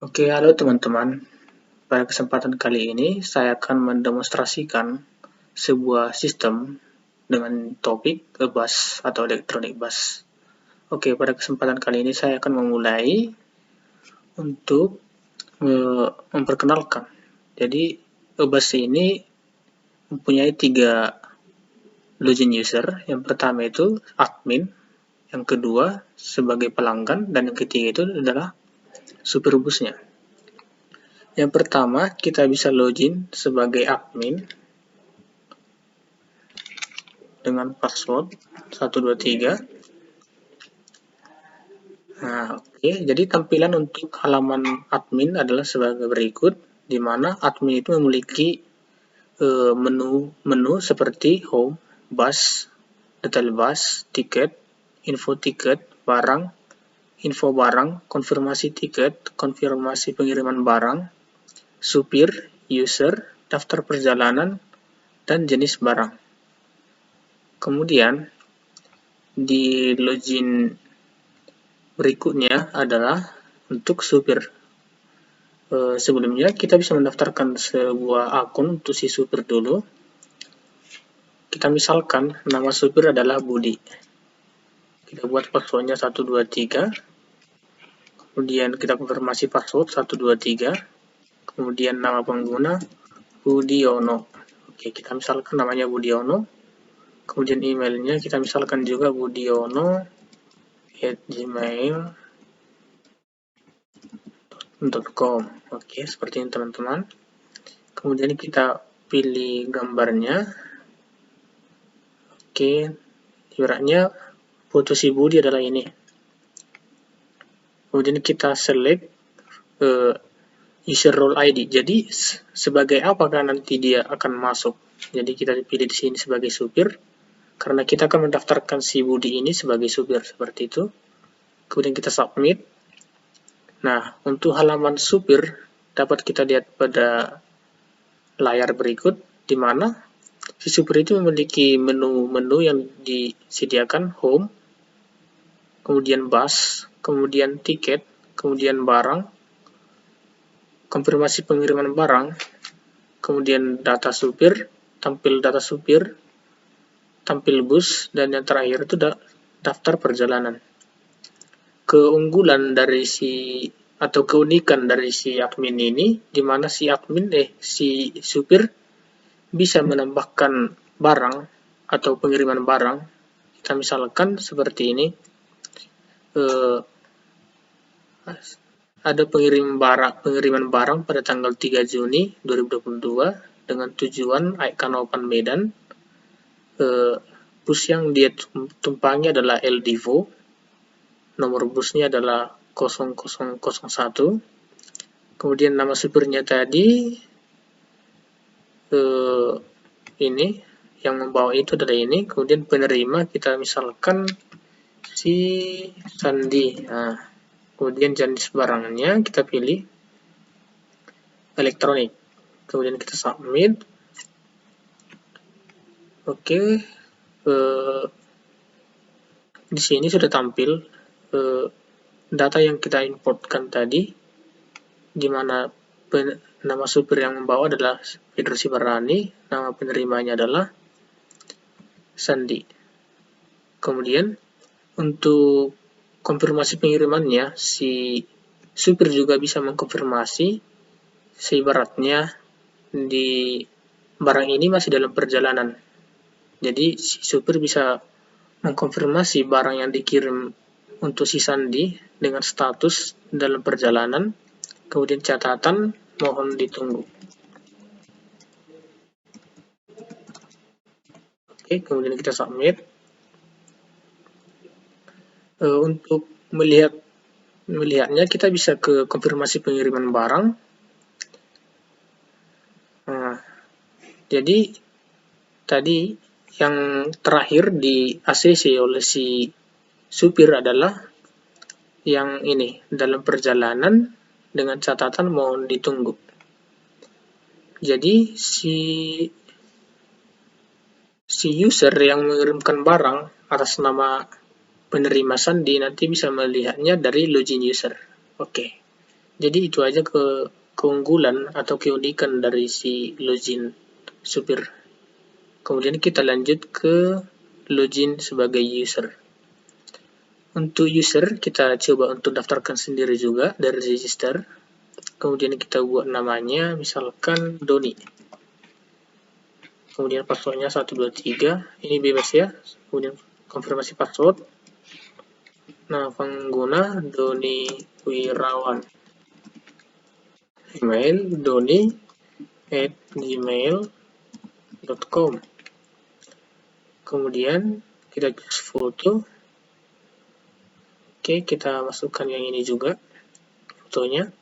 Oke, halo teman-teman. Pada kesempatan kali ini, saya akan mendemonstrasikan sebuah sistem dengan topik bus atau electronic bus. Oke, pada kesempatan kali ini saya akan memulai untuk memperkenalkan. Jadi, bus ini mempunyai 3 login user. Yang pertama itu admin, yang kedua sebagai pelanggan, dan yang ketiga itu adalah supir busnya. Yang pertama, kita bisa login sebagai admin dengan password 123. Nah, oke. Jadi tampilan untuk halaman admin adalah sebagai berikut, di mana admin itu memiliki menu seperti home, bus, detail bus, tiket, info tiket, barang, info barang, konfirmasi tiket, konfirmasi pengiriman barang, supir, user, daftar perjalanan, dan jenis barang. Kemudian di login berikutnya adalah untuk supir. Sebelumnya kita bisa mendaftarkan sebuah akun untuk si supir dulu. Kita misalkan nama supir adalah Budi. Kita buat passwordnya 123. Kemudian kita konfirmasi password 123. Kemudian nama pengguna Budiono. Oke, kita misalkan namanya Budiono. Kemudian emailnya kita misalkan juga budiono@gmail.com. Oke, seperti ini teman-teman. Kemudian kita pilih gambarnya. Oke, ibaratnya foto si Budi adalah ini. Kemudian kita select user role ID. Jadi sebagai apakah nanti dia akan masuk? Jadi kita pilih di sini sebagai supir karena kita akan mendaftarkan si Budi ini sebagai supir seperti itu. Kemudian kita submit. Nah, untuk halaman supir dapat kita lihat pada layar berikut di mana si supir itu memiliki menu-menu yang disediakan home, kemudian bus, kemudian tiket, kemudian barang, konfirmasi pengiriman barang, kemudian data supir, tampil data supir, tampil bus, dan yang terakhir itu daftar perjalanan. Keunggulan dari keunikan dari si admin ini, di mana si supir bisa menambahkan barang atau pengiriman barang. Kita misalkan seperti ini. Ada pengiriman barang pada tanggal 3 Juni 2022 dengan tujuan Kanopan Medan. Bus yang dia tumpangi adalah El Divo. Nomor busnya adalah 0001. Kemudian nama supirnya tadi ini yang membawa itu adalah ini. Kemudian penerima kita misalkan si Sandi. Nah, kemudian jenis barangnya kita pilih elektronik. Kemudian kita submit. Oke. Di sini sudah tampil data yang kita importkan tadi, di mana nama supir yang membawa adalah Pedro Sibarani, nama penerimanya adalah Sandi. Kemudian untuk konfirmasi pengirimannya, si supir juga bisa mengkonfirmasi seibaratnya di barang ini masih dalam perjalanan. Jadi si supir bisa mengkonfirmasi barang yang dikirim untuk si Sandi dengan status dalam perjalanan, kemudian catatan mohon ditunggu. Oke, kemudian kita submit. Untuk melihatnya kita bisa ke konfirmasi pengiriman barang. Nah, jadi tadi yang terakhir di ACC oleh si supir adalah yang ini, dalam perjalanan dengan catatan mohon ditunggu. Jadi si user yang mengirimkan barang atas nama penerima Sandi nanti bisa melihatnya dari login user. Oke. Jadi itu aja keunggulan atau keunikan dari si login supir. Kemudian kita lanjut ke login sebagai user. Untuk user, kita coba untuk daftarkan sendiri juga dari register. Kemudian kita buat namanya, misalkan Doni. Kemudian passwordnya 123, ini bebas ya. Kemudian konfirmasi password. Nama pengguna Doni Wirawan. Email doni@gmail.com. Kemudian kita choose foto. Oke, kita masukkan yang ini juga fotonya.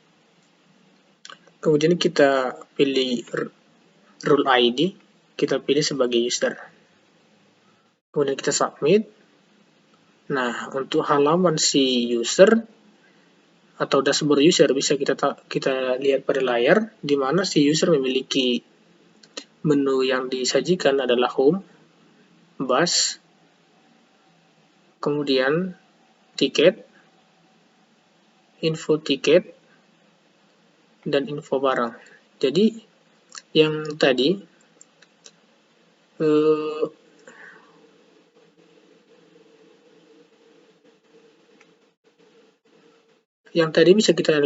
Kemudian kita pilih role ID, kita pilih sebagai user. Kemudian kita submit. Nah, untuk halaman si user atau dashboard user bisa kita lihat pada layar, di mana si user memiliki menu yang disajikan adalah home, bus, kemudian tiket, info tiket, dan info barang. Jadi yang tadi bisa kita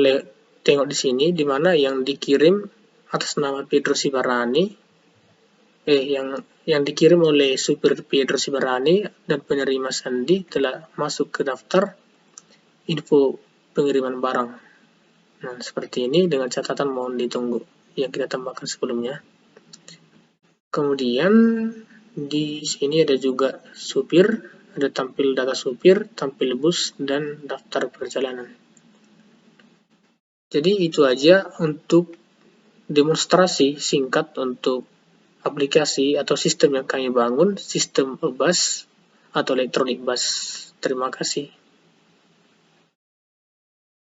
tengok di sini, di mana yang dikirim atas nama Pedro Sibarani, yang dikirim oleh supir Pedro Sibarani dan penerima Sandi telah masuk ke daftar info pengiriman barang. Nah, seperti ini dengan catatan mohon ditunggu yang kita tambahkan sebelumnya. Kemudian di sini ada juga supir, ada tampil data supir, tampil bus, dan daftar perjalanan. Jadi itu aja untuk demonstrasi singkat untuk aplikasi atau sistem yang kami bangun, sistem bus atau electronic bus. Terima kasih.